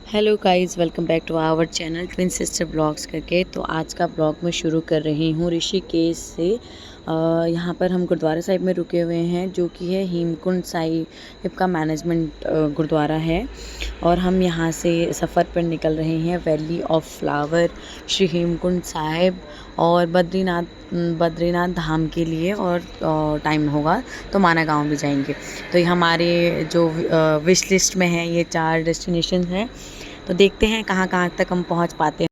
Hello guys, welcome back to our channel twin sister blogs करके। तो आज का ब्लॉग मैं शुरू कर रही हूँ ऋषिकेश से। यहाँ पर हम गुरुद्वारा साहिब में रुके हुए हैं, जो कि है हेमकुंड साहिब का मैनेजमेंट गुरुद्वारा है। और हम यहाँ से सफ़र पर निकल रहे हैं valley of flower, Shri Hemkund Sahib और बद्रीनाथ धाम के लिए। और टाइम होगा तो माना गाँव भी जाएंगे। तो ये हमारे जो विश लिस्ट में है, ये 4 डेस्टिनेशन हैं। तो देखते हैं कहाँ कहाँ तक हम पहुँच पाते हैं।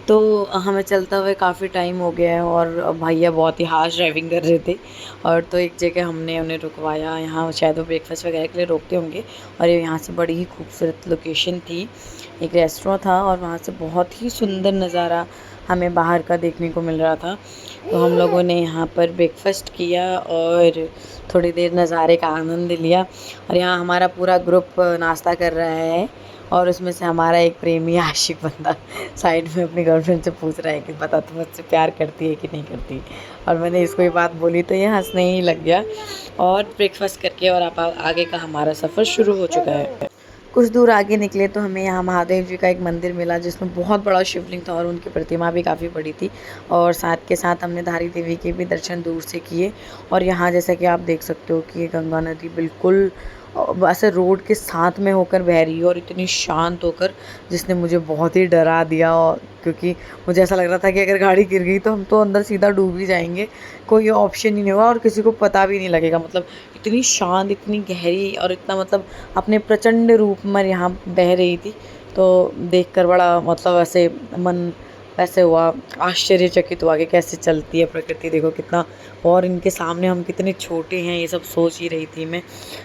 तो हमें चलते हुए काफ़ी टाइम हो गया है और भैया बहुत ही हार्श ड्राइविंग कर रहे थे। और तो एक जगह हमने उन्हें रुकवाया, यहाँ शायद वो ब्रेकफास्ट वगैरह के लिए रोकते होंगे। और ये यहाँ से बड़ी ही खूबसूरत लोकेशन थी, एक रेस्टोरेंट था और वहाँ से बहुत ही सुंदर नज़ारा हमें बाहर का देखने को मिल रहा था। तो हम लोगों ने यहाँ पर ब्रेकफास्ट किया और थोड़ी देर नज़ारे का आनंद लिया। और यहाँ हमारा पूरा ग्रुप नाश्ता कर रहा है और उसमें से हमारा एक प्रेमी आशिक बंदा साइड में अपनी गर्लफ्रेंड से पूछ रहा है कि बता तू मुझसे प्यार करती है कि नहीं करती। और मैंने इसको ये बात बोली तो ये हंसने ही लग गया। और ब्रेकफास्ट करके और आप आगे का हमारा सफ़र शुरू हो चुका है। कुछ दूर आगे निकले तो हमें यहाँ महादेव जी का एक मंदिर मिला, जिसमें बहुत बड़ा शिवलिंग था और उनकी प्रतिमा भी काफ़ी बड़ी थी। और साथ के साथ हमने धारी देवी के भी दर्शन दूर से किए। और यहाँ जैसा कि आप देख सकते हो कि ये गंगा नदी बिल्कुल ऐसे रोड के साथ में होकर बह रही है और इतनी शांत होकर, जिसने मुझे बहुत ही डरा दिया। और क्योंकि मुझे ऐसा लग रहा था कि अगर गाड़ी गिर गई तो हम तो अंदर सीधा डूब ही जाएंगे, कोई ऑप्शन ही नहीं होगा और किसी को पता भी नहीं लगेगा। मतलब इतनी शांत, इतनी गहरी और इतना मतलब अपने प्रचंड रूप में यहाँ बह रही थी। तो देखकर बड़ा मतलब ऐसे मन ऐसे हुआ, आश्चर्यचकित हुआ कि कैसे चलती है प्रकृति, देखो कितना। और इनके सामने हम कितने छोटे हैं, ये सब सोच ही रही थी मैं।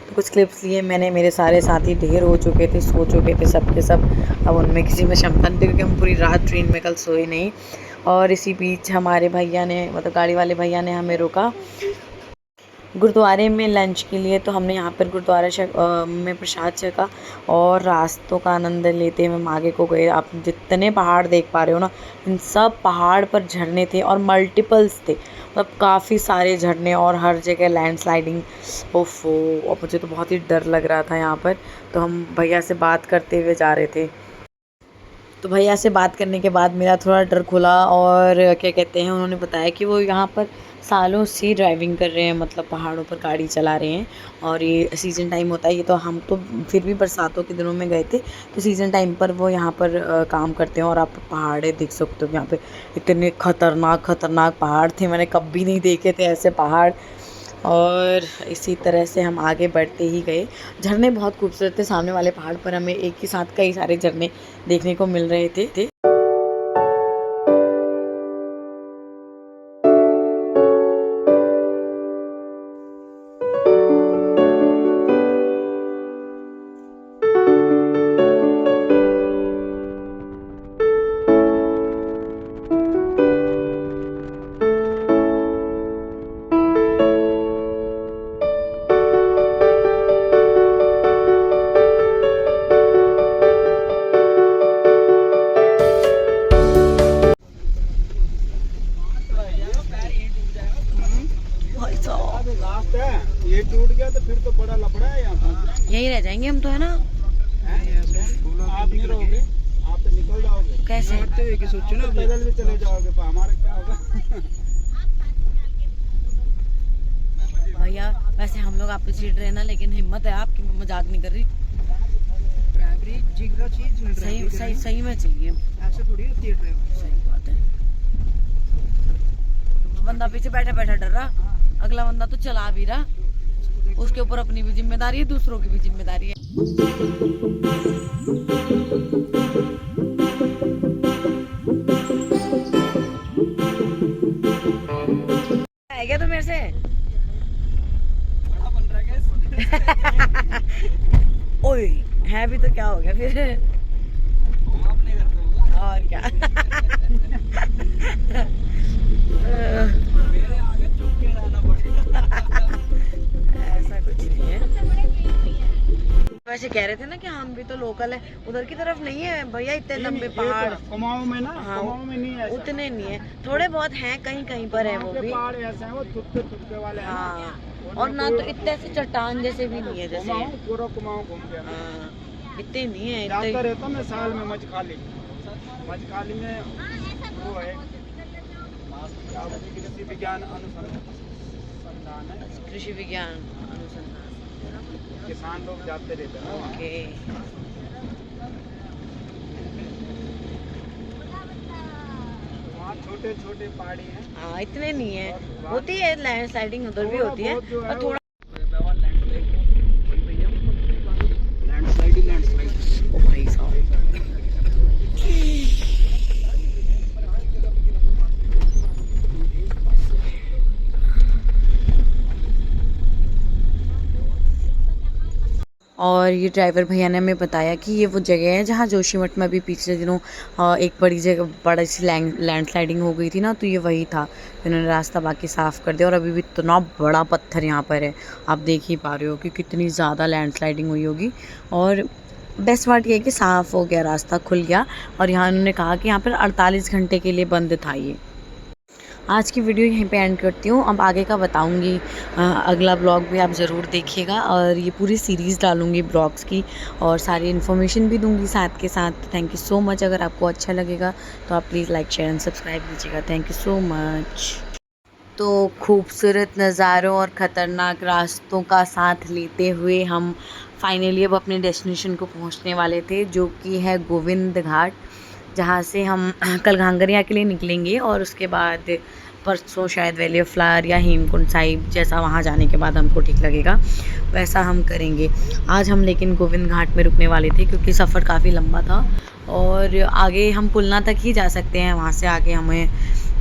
तो कुछ क्लिप्स लिए मैंने, मेरे सारे साथी ढेर हो चुके थे, सो चुके थे सब के सब। अब उनमें किसी में क्षमता नहीं थी क्योंकि हम पूरी रात ट्रेन में कल सोए नहीं। और इसी बीच हमारे भैया ने, मतलब गाड़ी वाले भैया ने हमें रोका गुरुद्वारे में लंच के लिए। तो हमने यहाँ पर गुरुद्वारा में प्रसाद छका और रास्तों का आनंद लेते हुए हम आगे को गए। आप जितने पहाड़ देख पा रहे हो ना, इन सब पहाड़ पर झरने थे और मल्टीपल्स थे, मतलब काफ़ी सारे झरने और हर जगह लैंडस्लाइडिंग। ओफो, और मुझे तो बहुत ही डर लग रहा था यहाँ पर। तो हम भैया से बात करते हुए जा रहे थे। तो भैया से बात करने के बाद मेरा थोड़ा डर खुला। और क्या कहते हैं, उन्होंने बताया कि वो यहाँ पर सालों से ड्राइविंग कर रहे हैं, मतलब पहाड़ों पर गाड़ी चला रहे हैं। और ये सीज़न टाइम होता है, ये तो हम तो फिर भी बरसातों के दिनों में गए थे। तो सीज़न टाइम पर वो यहाँ पर काम करते हैं। और आप पहाड़े देख सकते हो यहाँ पे, इतने खतरनाक खतरनाक पहाड़ थे, मैंने कभी नहीं देखे थे ऐसे पहाड़। और इसी तरह से हम आगे बढ़ते ही गए। झरने बहुत खूबसूरत थे, सामने वाले पहाड़ पर हमें एक ही साथ कई सारे झरने देखने को मिल रहे थे। लास्ट है, ये टूट गया तो फिर तो बड़ा लफड़ा है यहाँ पर। यहीं रह जाएंगे हम तो, है ना? आप नहीं रहोगे, आप तो निकल जाओगे। कैसे? सोचो ना, पैदल भी चले जाओगे, पर हमारा क्या होगा। भैया वैसे हम लोग आपसे चिढ़ रहे हैं ना, लेकिन हिम्मत है आपकी, मैं मजाक नहीं कर रही। सही सही सही में चाहिए, ऐसे थोड़ी होती है ड्राइवर। सही बात है। तो बंदा पीछे बैठा बैठा डर रहा, अगला बंदा तो चला भी रहा, उसके ऊपर अपनी भी जिम्मेदारी है, दूसरों की भी जिम्मेदारी है। है क्या तो मेरे से बड़ा बन रहा है क्या? ओए, है भी तो क्या हो गया फिर। आप नहीं करते हो। और क्या। मेरे आगे चुप के रहना पड़ेगा। ऐसा कुछ नहीं है। वैसे कह रहे थे ना कि हम भी तो लोकल है, उधर की तरफ नहीं है भैया इतने लंबे पहाड़। कुमाऊं में ना, हाँ, कुमाऊं में नहीं है ऐसा। उतने नहीं है, थोड़े बहुत हैं, कहीं कहीं पर है वो भी। पहाड़ ऐसे हैं, वो थुपके वाले हैं ना। हाँ, और ना तो इतने से चट्टान जैसे भी नहीं है जैसे। कुमाऊं, पूरा कुमाऊं घूम गया। हाँ, इतने नहीं है जाता इतने। रहता मैं साल में मजखाली में वो है क्या कृषि विज्ञान अनुसंधान है, कृषि विज्ञान अनुसंधान। किसान लोग जाते रहते हैं ना वहाँ। ओके। वहाँ छोटे छोटे पहाड़ी हैं। हाँ इतने नहीं है, होती है लैंड स्लाइडिंग उधर भी होती है जो और थोड़ा। लैंडस्लाइड ओ भाई साहब, और ये ड्राइवर भैया ने हमें बताया कि ये वो जगह है जहाँ जोशीमठ में अभी पिछले दिनों एक बड़ी जगह बड़ी सी लैंडस्लाइडिंग हो गई थी ना, तो ये वही था। इन्होंने रास्ता बाकी साफ़ कर दिया और अभी भी इतना बड़ा पत्थर यहाँ पर है, आप देख ही पा रहे हो कि कितनी ज़्यादा लैंडस्लाइडिंग हुई होगी। और बेस्ट पार्ट ये है कि साफ़ हो गया, रास्ता खुल गया। और यहाँ उन्होंने कहा कि यहाँ पर 48 घंटे के लिए बंद था ये। आज की वीडियो यहीं पे एंड करती हूँ, अब आगे का बताऊँगी। अगला ब्लॉग भी आप ज़रूर देखिएगा और ये पूरी सीरीज़ डालूँगी ब्लॉग्स की और सारी इन्फॉर्मेशन भी दूँगी साथ के साथ। Thank you so much. अगर आपको अच्छा लगेगा तो आप please like share and subscribe कीजिएगा। Thank you so much. तो खूबसूरत नज़ारों और ख़तरनाक रास्तों का साथ लेते हुए हम फाइनली अब अपने डेस्टिनेशन को पहुंचने वाले थे, जो कि है गोविंद घाट, जहां से हम कल घांगरिया के लिए निकलेंगे और उसके बाद परसों शायद वैली ऑफ फ्लावर या हेमकुंड साहिब, जैसा वहां जाने के बाद हमको ठीक लगेगा वैसा हम करेंगे। आज हम लेकिन गोविंद घाट में रुकने वाले थे क्योंकि सफ़र काफ़ी लंबा था और आगे हम पुलना तक ही जा सकते हैं। वहाँ से आगे हमें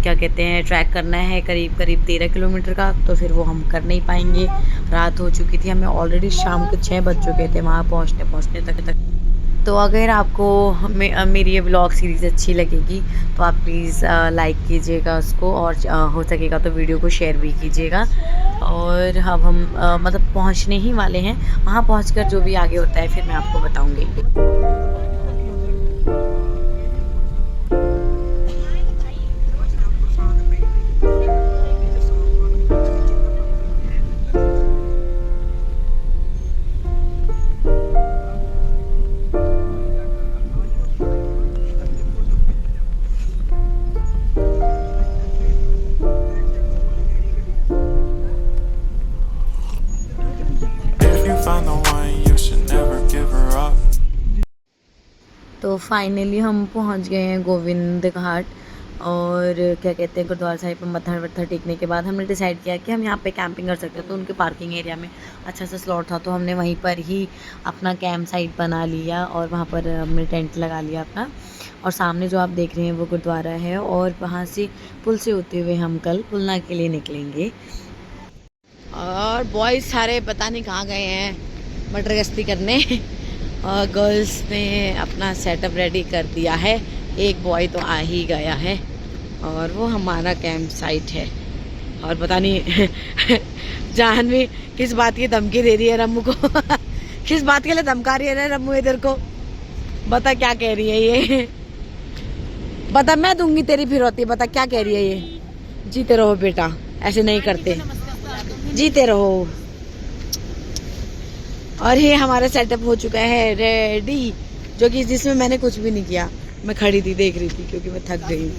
क्या कहते हैं ट्रैक करना है करीब 13 किलोमीटर का, तो फिर वो हम कर नहीं पाएंगे। रात हो चुकी थी, हमें ऑलरेडी शाम के 6 बज चुके थे वहाँ पहुँचने तक। तो अगर आपको मेरी ये ब्लॉग सीरीज़ अच्छी लगेगी तो आप प्लीज़ लाइक कीजिएगा उसको और हो सकेगा तो वीडियो को शेयर भी कीजिएगा। और अब हम मतलब पहुँचने ही वाले हैं, वहाँ पहुँचकर जो भी आगे होता है फिर मैं आपको बताऊँगी। तो फाइनली हम पहुंच गए हैं गोविंद घाट और क्या कहते हैं गुरुद्वारा साहिब में मत्था वत्था टेकने के बाद हमने डिसाइड किया कि हम यहाँ पे कैंपिंग कर सकते हैं। तो उनके पार्किंग एरिया में अच्छा सा स्लॉट था, तो हमने वहीं पर ही अपना कैंप साइट बना लिया और वहाँ पर हमने टेंट लगा लिया अपना। और सामने जो आप देख रहे हैं वो गुरुद्वारा है और वहाँ से पुल से होते हुए हम कल पुलना के लिए निकलेंगे। और बॉयज़ सारे पता नहीं कहाँ गए हैं मटर गश्ती करने और गर्ल्स ने अपना सेटअप रेडी कर दिया है। एक बॉय तो आ ही गया है और वो हमारा कैंप साइट है। और पता नहीं जानवी किस बात की धमकी दे रही है रम्मू को किस बात के लिए धमका रही है ना रम्मू इधर को, बता क्या कह रही है ये, बता मैं दूंगी तेरी फिरौती, बता क्या कह रही है ये। जीते रहो बेटा, ऐसे नहीं करते, जीते रहो। और ये हमारा सेटअप हो चुका है रेडी, जो कि जिसमें मैंने कुछ भी नहीं किया, मैं खड़ी थी देख रही थी क्योंकि मैं थक गई।